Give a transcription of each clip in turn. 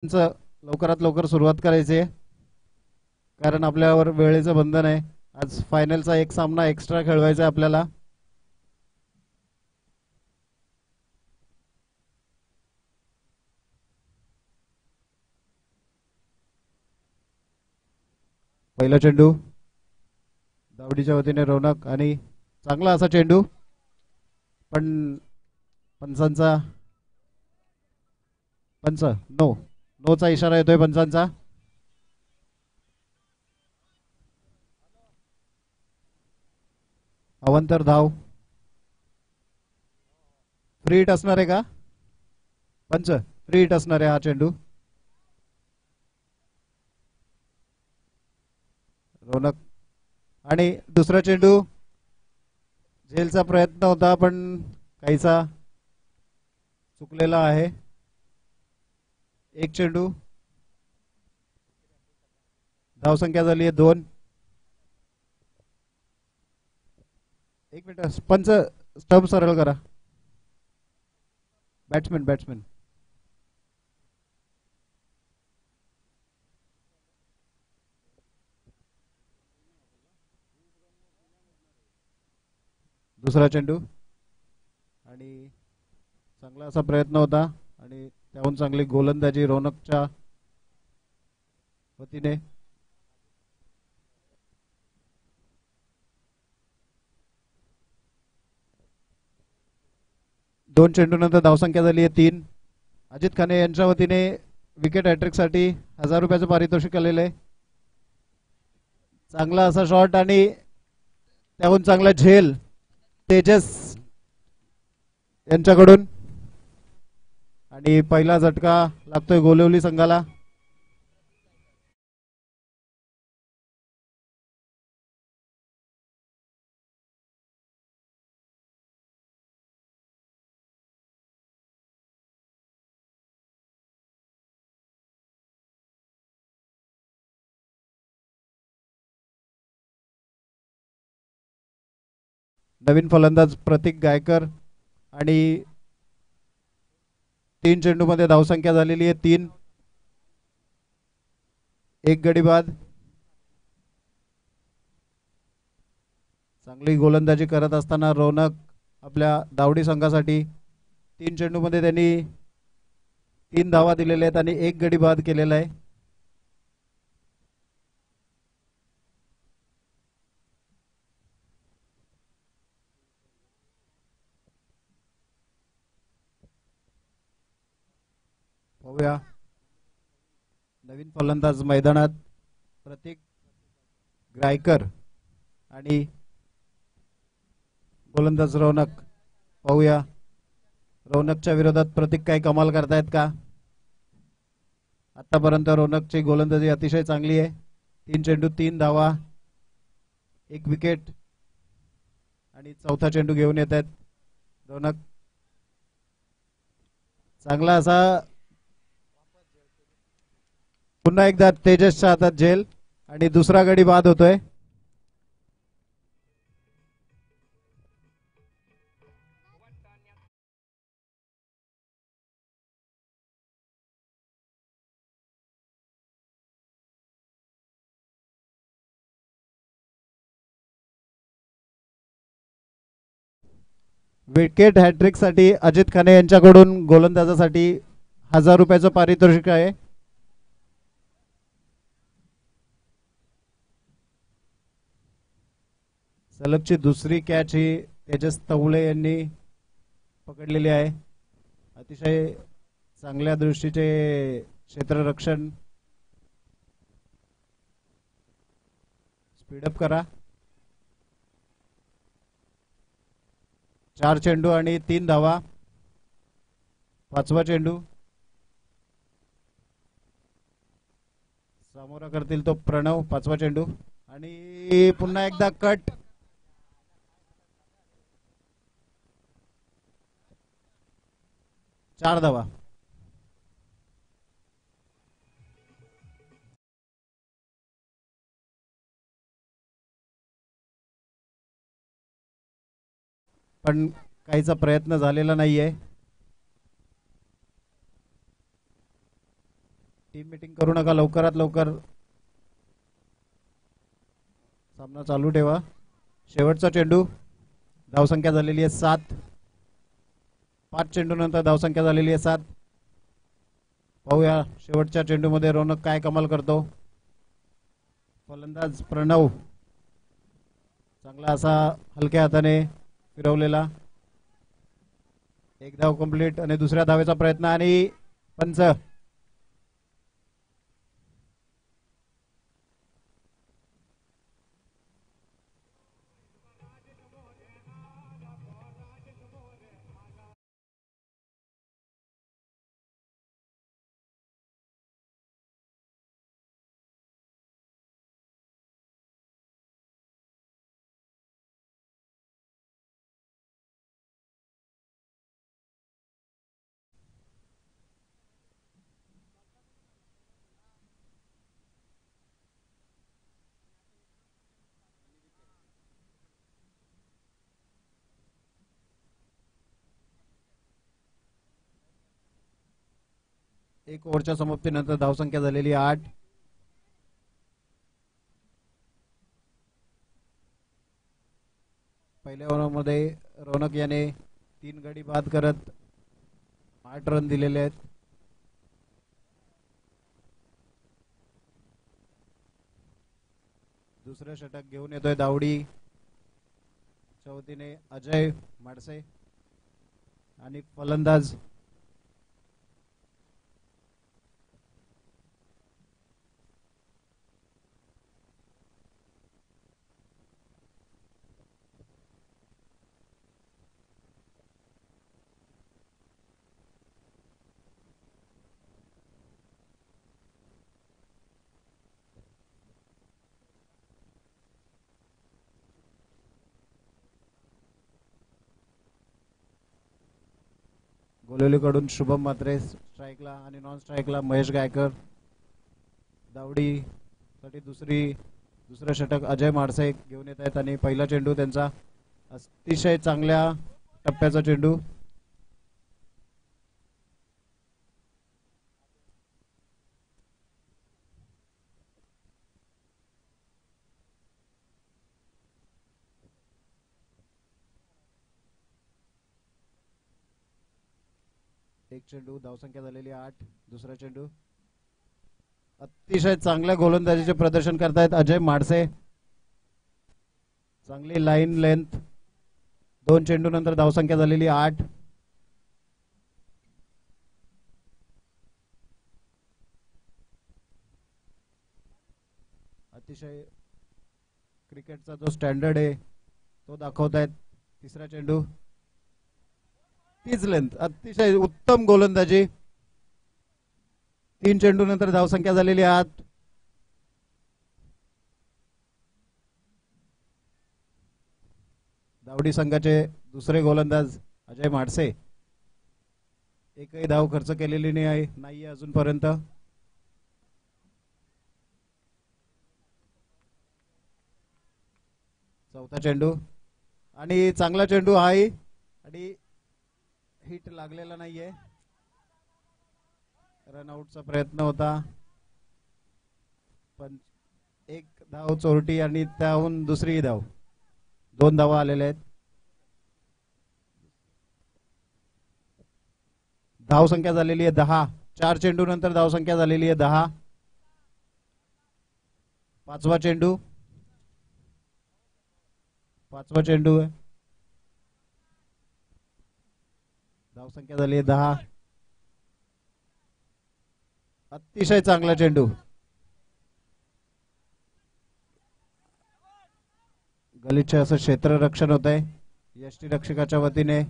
लवकरात लवकर सुरुवात करायची आहे, कारण आपल्यावर वेळेचं बंधन आहे. आज फायनलचा एक सामना एक्स्ट्रा खेळवायचा आहे आपल्याला. पहिला चेंडू दावडीच्या वतीने रौनक, आणि चांगला असा चेंडू, पण पंचांचा पंच नो, नोचा इशारा येतोय पंचांचा. अवंतर धाव. फ्री हिट असणार आहे का पंच? फ्री हिट असणार आहे हा चेंडू. रौनक, आणि दुसरा चेंडू झेलचा प्रयत्न होता पण काहीसा चुकलेला आहे. एक चेंडू, धावसंख्या झाली आहे 2. एक मिनिट पंच, स्टंप सरळ करा. बॅट्समॅन बॅट्समॅन दुसरा चेंडू, आणि चांगला असा प्रयत्न होता, आणि त्याहून चांगली गोलंदाजी रौनकच्या वतीने. दोन चेंडूनंतर धावसंख्या झाली आहे 3. अजित खाने यांच्या वतीने विकेट हॅट्रिक साठी 1000 रुपयाचं पारितोषिक आलेलं आहे. चांगला असा शॉट, आणि त्याहून चांगला झेल तेजस यांच्याकडून, आणि पहिला झटका लागतोय गोलिवली संघाला. नवीन फलंदाज प्रतीक गायकर, आणि 3 चेंडूमध्ये धावसंख्या झालेली आहे 3. एक गडी बाद. चांगली गोलंदाजी करत असताना रौनक आपल्या दावडी संघासाठी 3 चेंडूमध्ये त्यांनी 3 धावा दिलेल्या आहेत आणि एक गडी बाद केलेला आहे. पाहूया नवीन फलंदाज मैदानात प्रतीक गायकर आणि गोलंदाज रौनक. पाहूया रौनकच्या विरोधात प्रतीक काय कमाल करतायत का. आतापर्यंत रौनकची गोलंदाजी अतिशय चांगली आहे. 3 चेंडू 3 धावा, 1 विकेट, आणि चौथा चेंडू घेऊन येत आहेत रौनक. चांगला असा पुन्हा एकदा तेजसच्या हातात झेल, आणि दुसरा गडी बाद होतोय. विकेट हॅट्रिक साठी अजित खाने यांच्याकडून गोलंदाजासाठी 1000 रुपयाचं पारितोषिक आहे. सलगची दुसरी कॅच ही तेजस तवळे यांनी पकडलेली आहे. अतिशय चांगल्या दृष्टीचे क्षेत्ररक्षण. स्पीडअप करा. 4 चेंडू आणि 3 धावा. 5वा चेंडू सामोरा करतील तो प्रणव. 5वा चेंडू, आणि पुन्हा एकदा कट. 4 धावा. पण काहीचा प्रयत्न झालेला नाहीये. टीम मीटिंग करू नका, लवकरात लवकर सामना चालू ठेवा. शेवटचा चेंडू, धावसंख्या झालेली आहे 7. 5 चेंडू नंतर धावसंख्या झालेली आहे 7. पाहूया शेवटच्या चेंडूमध्ये रौनक काय कमाल करतो. फलंदाज प्रणव चांगला असा हलक्या हाताने फिरवलेला. एक धाव कंप्लीट आणि दुसऱ्या धावेचा प्रयत्न आणि पंच. एक ओव्हरच्या समाप्तीनंतर धावसंख्या झालेली 8. पहिल्या ओव्हरमध्ये रौनक याने 3 गडी बाद करत 8 रन दिलेले आहेत. दुसरं षटक घेऊन येतोय दावडी वतीने अजय माडसे आणि फलंदाज गोलेलीकडून शुभम म्हात्रे स्ट्राईकला आणि नॉन स्ट्राईकला महेश गायकर. दावडी साठी दुसरं षटक अजय माडसे घेऊन येत आहेत आणि पहिला चेंडू त्यांचा अतिशय चांगल्या टप्प्याचा चेंडू. एक चेंडू, धावसंख्या झालेली 8. दुसरा चेंडू. अतिशय चांगल्या गोलंदाजीचे प्रदर्शन करतायत अजय माडसे. चांगली लाईन लेंथ. 2 चेंडू नंतर धावसंख्या झालेली 8. अतिशय क्रिकेटचा जो स्टँडर्ड आहे तो दाखवतायत. तिसरा चेंडू, तीच लेंथ. अतिशय उत्तम गोलंदाजी. 3 चेंडू नंतर धावसंख्या झालेली 8. दावडी संघाचे दुसरे गोलंदाज अजय माडसे. एकही धाव खर्च केलेली नाहीये अजूनपर्यंत. चौथा चेंडू आणि चांगला चेंडू आहे आणि हिट लागलेला नाहीये. रनआउटचा प्रयत्न होता पण एक धाव चोरटी आणि त्याहून दुसरी धाव. 2 धावा आलेल्या आहेत. धावसंख्या झालेली आहे 10. 4 चेंडू नंतर धावसंख्या झालेली आहे 10. पाचवा चेंडू आहे. धावसंख्या झाली आहे 10. अतिशय चांगला चेंडू. गलिच्छ असं क्षेत्ररक्षण होत आहे यष्टी रक्षकाच्या वतीने.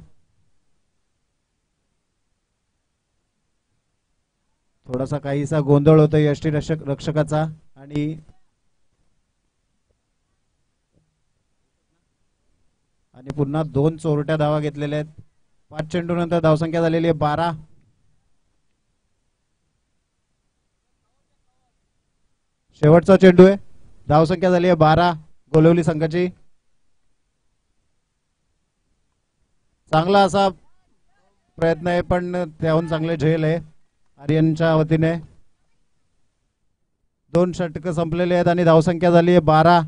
थोडासा काहीसा गोंधळ होतोय यष्टी रक्षकाचा आणि पुन्हा 2 चोरट्या धावा घेतलेल्या आहेत. 5 चेंडू नंतर धावसंख्या झालेली आहे 12. शेवटचा चेंडू आहे. धावसंख्या झाली आहे 12 गोलवली संघाची. चांगला असा प्रयत्न आहे पण त्याहून चांगले झेल आहे आर्यनच्या वतीने. 2 षटकं संपलेले आहेत आणि धावसंख्या झाली आहे 12.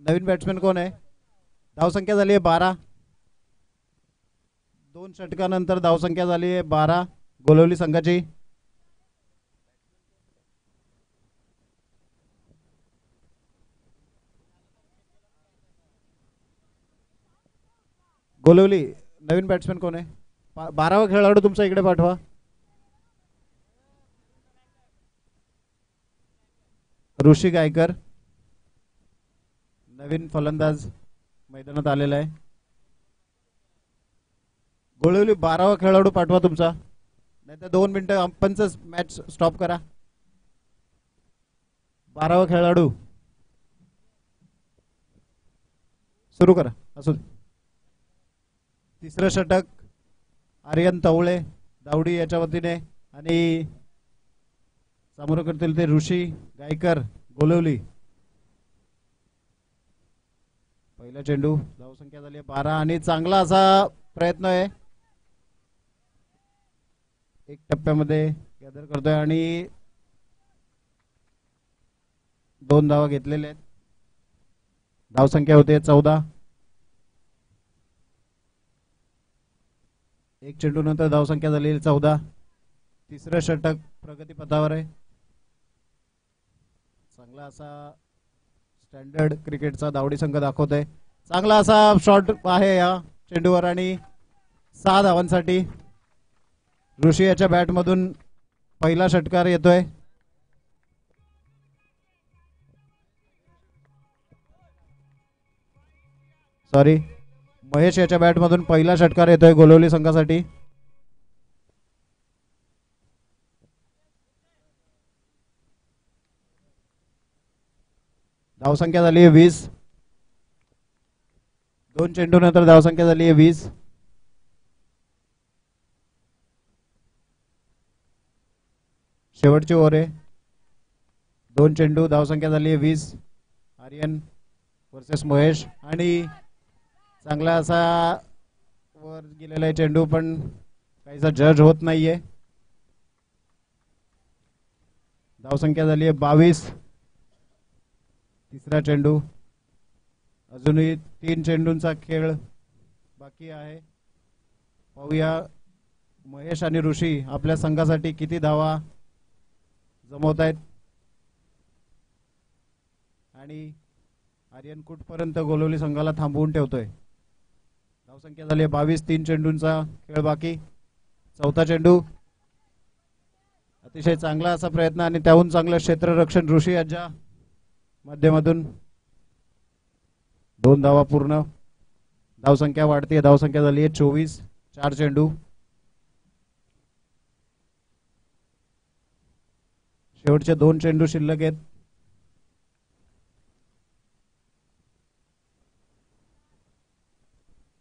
नवीन बॅट्समॅन कोण आहे? धावसंख्या झाली आहे 12. 2 षटकानंतर धावसंख्या झाली आहे 12 गोलवली संघाची. गोलवली नवीन बॅट्समॅन कोण आहे? 12वा खेळाडू तुमचा इकडे पाठवा. ऋषी गायकर नवीन फलंदाज मैदानात आलेला आहे. गोळवली 12वा खेळाडू पाठवा तुमचा, नाहीतर 2 मिनिटं पंच मॅच स्टॉप करा. 12वा खेळाडू सुरू करा. असू तिसरं षटक आर्यन तवळे दावडी याच्या वतीने आणि समोर करतील ते ऋषी गायकर गोलवली. पहिला चेंडू, धावसंख्या झाली 12 आणि चांगला असा प्रयत्न आहे. एक टप्प्यामध्ये गॅदर करतोय आणि 2 धावा घेतलेले आहेत. धावसंख्या होते 14. एक चेंडू नंतर धावसंख्या झाली 14. तिसरं षटक प्रगतीपथावर आहे. चांगला असा स्टँडर्ड क्रिकेटचा दावडी संघ दाखवतोय. चांगला असा शॉट आहे या चेंडूवर आणि 6 धावांसाठी ऋषी याच्या बॅट मधून पहिला षटकार येतोय. सॉरी, महेश याच्या बॅट मधून पहिला षटकार येतोय गोलवली संघासाठी. धावसंख्या झाली आहे 20. 2 चेंडू नंतर धावसंख्या झाली आहे 20. शेवटची ओव्हर आहे. 2 चेंडू, धावसंख्या झाली आहे 20. आर्यन वर्सेस महेश आणि चांगला असा वर गेलेला आहे चेंडू, पण काहीसा जज होत नाहीये. धावसंख्या झाली आहे 22. तिसरा चेंडू, अजूनही 3 चेंडूंचा खेळ बाकी आहे. पाहूया महेश आणि ऋषी आपल्या संघासाठी किती धावा जमवत आहेत आणि आर्यन कुठपर्यंत गोलवली संघाला थांबवून ठेवतोय. धावसंख्या झाली 22. 3 चेंडूंचा खेळ बाकी. चौथा चेंडू, अतिशय चांगला असा प्रयत्न आणि त्याहून चांगलं क्षेत्ररक्षण ऋषी यांच्या माध्यमातून. 2 धावा पूर्ण. धावसंख्या वाढते. धावसंख्या झाली आहे 24. 4 चेंडू. शेवटचे 2 चेंडू शिल्लक आहेत.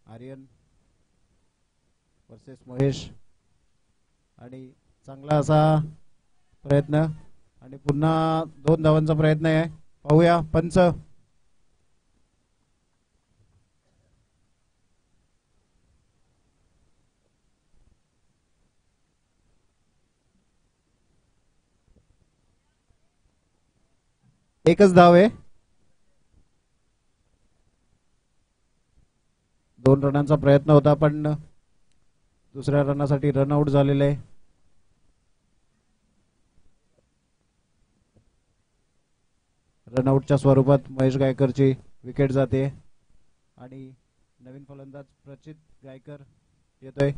आर्यन वर्सेस महेश आणि चांगला असा प्रयत्न आणि पुन्हा 2 धावांचा प्रयत्न आहे. पाहूया पंच. एकच धाव आहे. 2 रनांचा प्रयत्न होता पण दुसऱ्या रनासाठी रनआउट झालेले आहे. रनआउटच्या स्वरूपात महेश गायकरची विकेट जाते आणि नवीन फलंदाज प्रचित गायकर येतोय.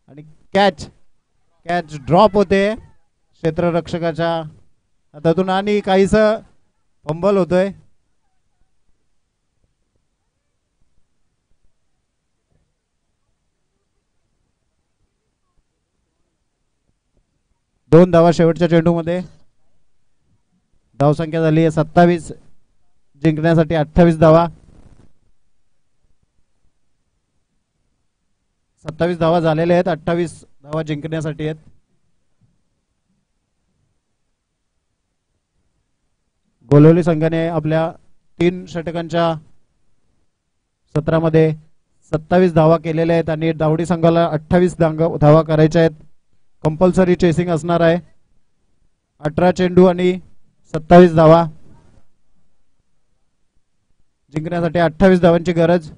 आणि कॅच कॅच ड्रॉप होते क्षेत्ररक्षकाच्या हातातून आणि काहीस फंबल होतोय. दोन धावा शेवटच्या चेंडूमध्ये. धावसंख्या झाली आहे 27, जिंकण्यासाठी 28 धावा. 27 धावा झालेल्या आहेत, 28 धावा जिंकण्यासाठी आहेत. गोलवली संघाने आपल्या 3 षटकांच्या सत्रामध्ये 27 धावा केलेल्या आहेत आणि दावडी संघाला 28 धावा करायच्या आहेत. कंपल्सरी चेसिंग असणार आहे. 18 चेंडू आणि 27 धावा जिंकण्यासाठी 28 धावांची गरज.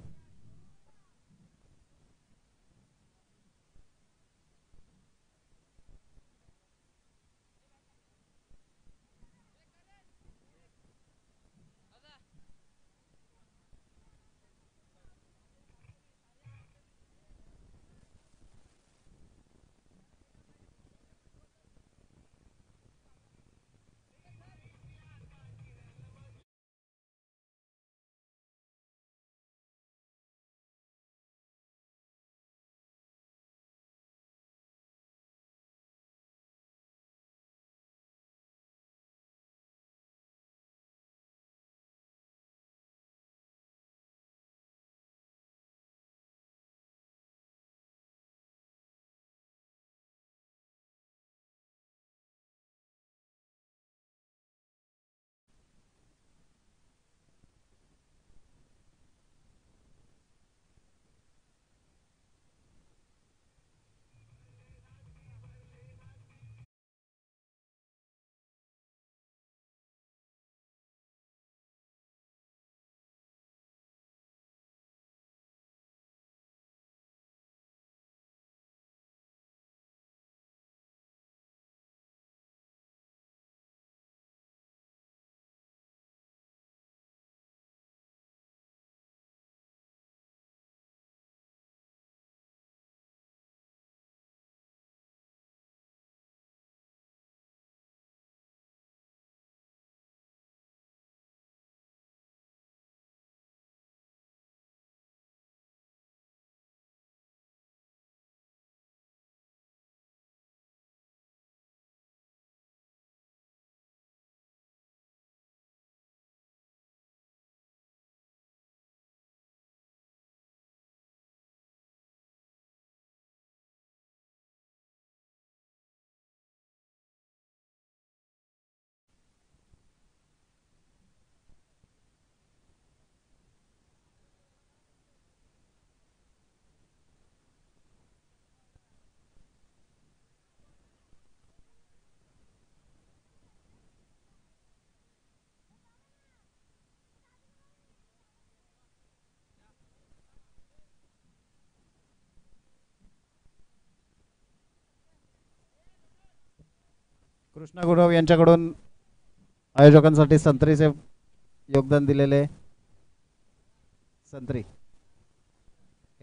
कृष्णा गुरव यांच्याकडून आयोजकांसाठी संत्रीचे योगदान दिलेले. संत्री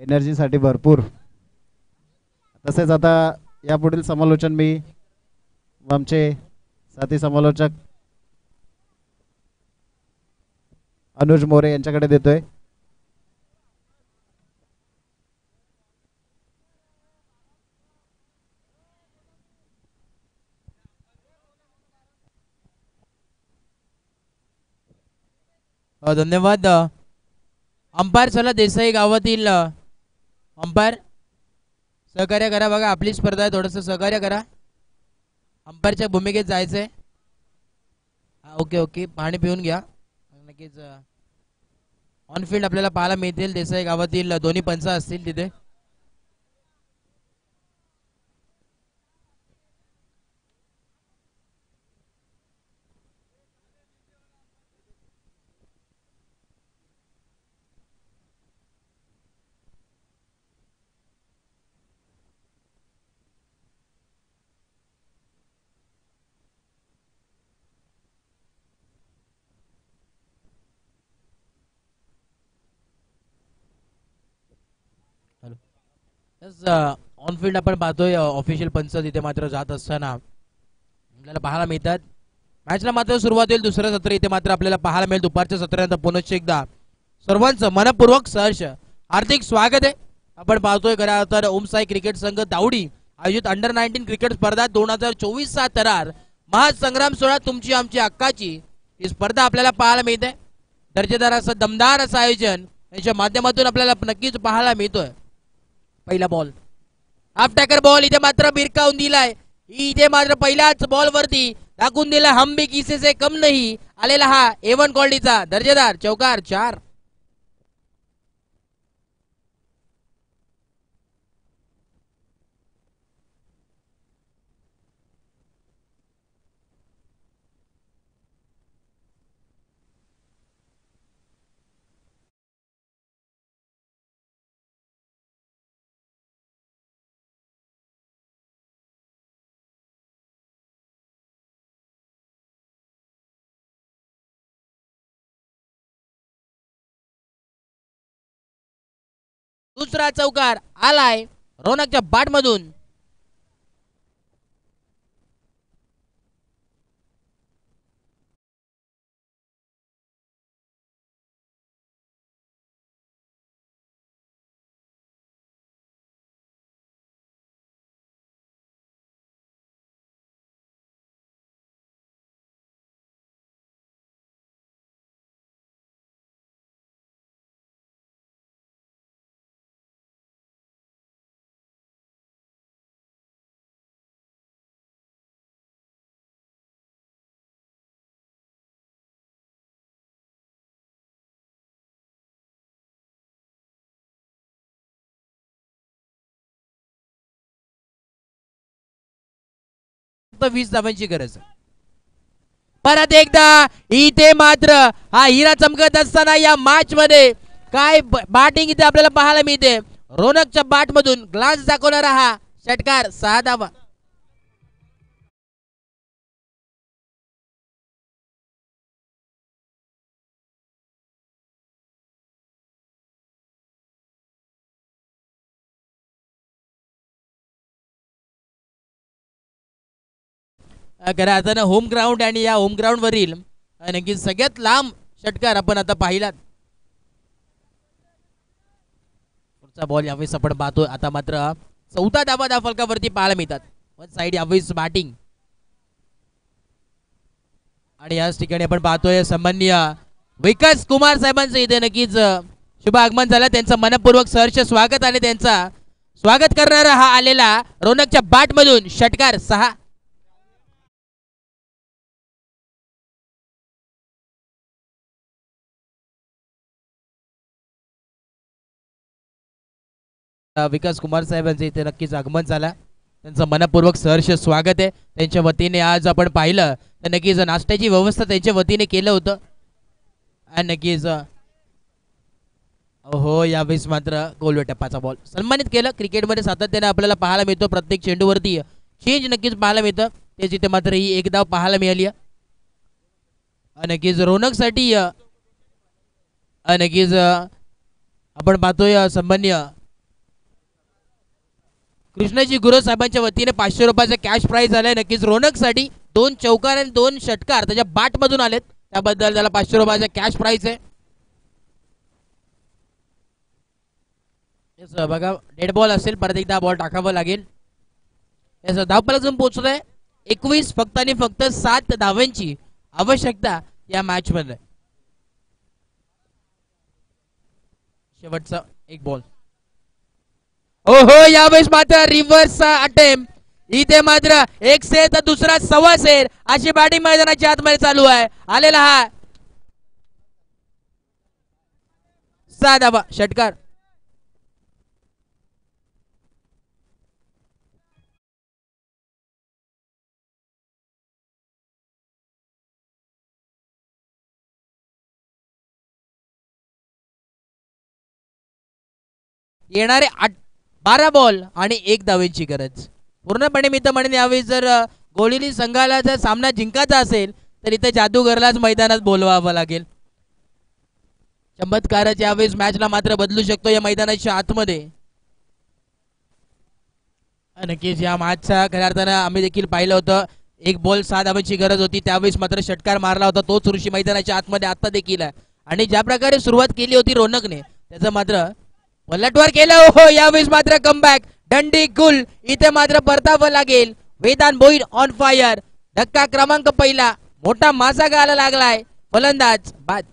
एनर्जीसाठी भरपूर. तसेच आता यापुढील समालोचन मी आमचे साथी समालोचक अनुज मोरे यांच्याकडे देतोय. धन्यवाद. अंपायर चला देसाई गावातील अंपायर सहकार्य करा. बघा आपली स्पर्धा आहे, थोडंसं सहकार्य करा. अंपायरच्या भूमिकेत जायचंय. ओके ओके, पाणी पिऊन घ्या नक्कीच. ऑनफिल्ड आपल्याला पाहायला मिळतील. देसाई गावातील दोन्ही पंच असतील तिथे. ऑनफिल्ड आपण पाहतोय ऑफिशियल पंच तिथे मात्र जात असताना आपल्याला पाहायला मिळतात. मॅचला मात्र सुरुवात होईल. दुसरं सत्र इथे मात्र आपल्याला पाहायला मिळेल. दुपारच्या सत्रानंतर पुनश्च एकदा सर्वांचं मनपूर्वक सहर्ष हार्दिक स्वागत आहे. आपण पाहतोय खऱ्या अर्थानं ओम साई क्रिकेट संघ दावडी आयोजित अंडर 19 क्रिकेट स्पर्धा 2024 चा तरार महासंग्राम सोहळा तुमची आमची हक्काची ही स्पर्धा आपल्याला पाहायला मिळते. दर्जेदार असं दमदार असं आयोजन याच्या माध्यमातून आपल्याला नक्कीच पाहायला मिळतोय. पहिला बॉल हाफ टॅकर बॉल इथे मात्र भिरकावून दिलाय. इथे मात्र पहिल्याच बॉल वरती टाकून दिला. हम भी किसी से कम नहीं आलेला हा A1 क्वालिटीचा दर्जेदार चौकार 4. दुसरा चौकार आलाय रोनकच्या बाट मधून. फक्त 20 धावांची गरज. परत एकदा इथे मात्र हा हिरा चमकत असताना या मॅच मध्ये काय बॅटिंग इथे आपल्याला पाहायला मिळते. रोनकच्या बॅट मधून ग्लास दाखवणारा हा षटकार 6 धावा. खरं आता होम ग्राउंड आणि या होम ग्राउंड वरील नक्की सगळ्यात लांब षटकार आपण आता पाहिलात. पुढचा बॉल यावेळेस आपण पाहतोय. आता मात्र 14 धावा त्या फलकावरती पाहायला मिळतात. वन साइड यावेळेस बॅटिंग आणि याच ठिकाणी आपण पाहतोय सन्माननीय विकास कुमार साहेबांचं इथे नक्कीच शुभ आगमन झालं. त्यांचं मनपूर्वक सहर्ष स्वागत आणि त्यांचा स्वागत करणारा हा आलेला रोनकच्या बॅट मधून षटकार 6. विकास कुमार साहेबांचे इथे नक्कीच आगमन झाला. त्यांचं मनपूर्वक सहर्ष स्वागत आहे. त्यांच्या वतीने आज आपण पाहिलं तर नक्कीच नाश्त्याची व्यवस्था त्यांच्या वतीने केलं होतं आणि नक्कीच हो यावेळेस मात्र गोलवे टप्पाचा बॉल सन्मानित केलं. क्रिकेटमध्ये सातत्याने आपल्याला पाहायला मिळतो. प्रत्येक चेंडूवरती चेंज नक्कीच पाहायला मिळतं. तेच इथे मात्र ही एक धाव पाहायला मिळाली आणि नक्कीच रोनकसाठी नक्कीच आपण पाहतोय सन्मान्य कृष्णाजी गुरु साहेबांच्या वतीने 500 रुपयाचा कॅश प्राइज आलाय. नक्कीच रोनकसाठी 2 चौकार आणि 2 षटकार त्याच्या बॅट मधून आलेत. त्याबद्दल त्याला 500 रुपयाचा कॅश प्राइज आहे. बघा डेड बॉल असेल. परत एकदा बॉल टाकावा लागेल. धावफलक पोहोचलोय 21. फक्त आणि फक्त 7 धावांची आवश्यकता या मॅच मध्ये. शेवटचा एक बॉल. ओहो यावेळेस मात्र रिव्हर्स अटेम्प्ट इथे मात्र एक से तर दुसरा 1.25 सेर अशी बॅटिंग मैदानाच्या आतमध्ये चालू आहे. आलेला हा 6 धावा षटकार. येणारे 12 बॉल आणि 1 धावेची गरज. पूर्णपणे मी तर म्हणेन यावेळी जर गोळिली संघाला जर सामना जिंकायचा असेल तर इथे जादूगरलाच मैदानात बोलवावं लागेल. चमत्कारच यावेळेस मॅचला मात्र बदलू शकतो या मैदानाच्या आतमध्ये. नक्कीच या मॅचचा खऱ्या अर्थानं आम्ही देखील पाहिलं होतं. 1 बॉल 6 धावांची गरज होती, त्यावेळेस मात्र षटकार मारला होता तोच ऋषी मैदानाच्या आतमध्ये आता देखील आहे. आणि ज्या प्रकारे सुरुवात केली होती रोनकने त्याचं मात्र पलटवार केलं. हो यावेळेस मात्र कमबॅक दंडी गुल इथे मात्र परतावं लागेल. Vedant Bhoir on fire. धक्का क्रमांक पहिला. मोठा मासा गाला लागलाय. फलंदाज बाद.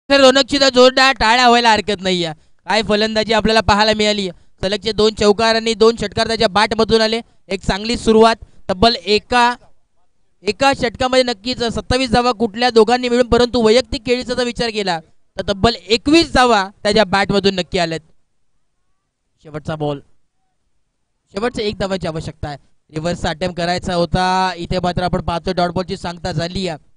रोनकची तर जोरदार टाळ्या व्हायला हरकत नाहीये. काय फलंदाजी आपल्याला पाहायला मिळाली. सलगचे 2 चौकार आणि 2 षटकार त्याच्या बॅट मधून आले. एक चांगली सुरुवात. तब्बल एका षटकामध्ये नक्कीच 27 धावा कुठल्या दोघांनी मिळून, परंतु वैयक्तिक खेळीचा जर विचार केला तर तब्बल 21 धावा त्याच्या बॅट मधून नक्की आल्यात. शेवटचा बॉल. शेवटचे 1 धावाची आवश्यकता आहे. रिव्हर्सचा अटेम्प्ट करायचा होता. इथे मात्र आपण पाहतोय डॉट बॉलची सांगता झाली आहे.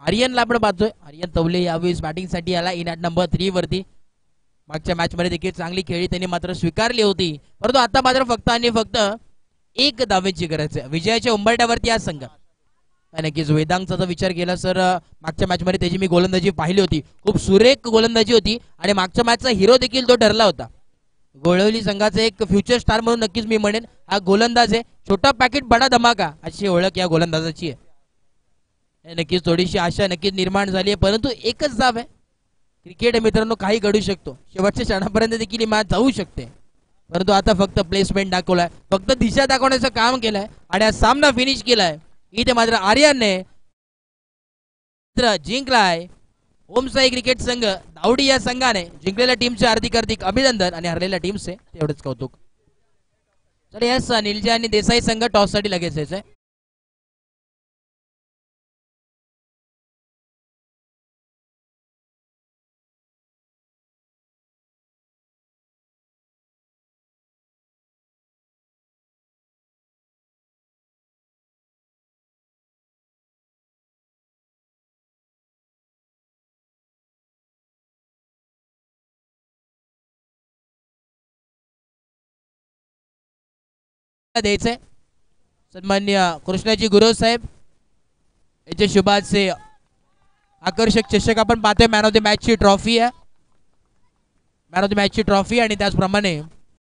आर्यनला आपण पाहतोय. आर्यन तवले यावेळेस बॅटिंगसाठी आला इन ॲट नंबर 3 वरती. मागच्या मॅच मध्ये देखील चांगली खेळी त्यांनी मात्र स्वीकारली होती, परंतु आता मात्र फक्त आणि फक्त 1 धावेची गरज आहे विजयाच्या उंबरठ्यावरती आज संघ. नक्कीच वेदांगचा जर विचार केला सर, मागच्या मॅच मध्ये त्याची मी गोलंदाजी पाहिली होती. खूप सुरेख गोलंदाजी होती आणि मागच्या मॅचचा हिरो देखील तो ठरला होता. गोळवली संघाचा एक फ्युचर स्टार म्हणून नक्कीच मी म्हणेन हा गोलंदाज आहे. छोटा पॅकेट बडा धमाका अशी ओळख या गोलंदाजाची आहे. नक्कीच थोडीशी आशा नक्कीच निर्माण झाली आहे, परंतु एकच धाव आहे. क्रिकेट मित्रांनो काही घडू शकतो. शेवटच्या क्षणापर्यंत देखील ही मॅच जाऊ शकते, परंतु आता फक्त प्लेसमेंट दाखवलाय, फक्त दिशा दाखवण्याचं काम केलंय आणि हा सामना फिनिश केलाय. इथे मात्र आर्यनने जिंकलाय. ओमसाई क्रिकेट संघ दावडी या संघाने जिंकलेल्या टीमचे हार्दिक हार्दिक अभिनंदन आणि हरलेल्या टीमचे तेवढेच कौतुक. तर यस निलजे आणि देसाई संघ टॉस साठी लगेच यायचंय. द्यायचंय सन्मान्य कृष्णाजी गुरु साहेब याचे शुभाचे आकर्षक चषक आपण पाहतोय. मॅन ऑफ द मॅच ची ट्रॉफी आहे, मॅन ऑफ द मॅच ची ट्रॉफी आणि त्याचप्रमाणे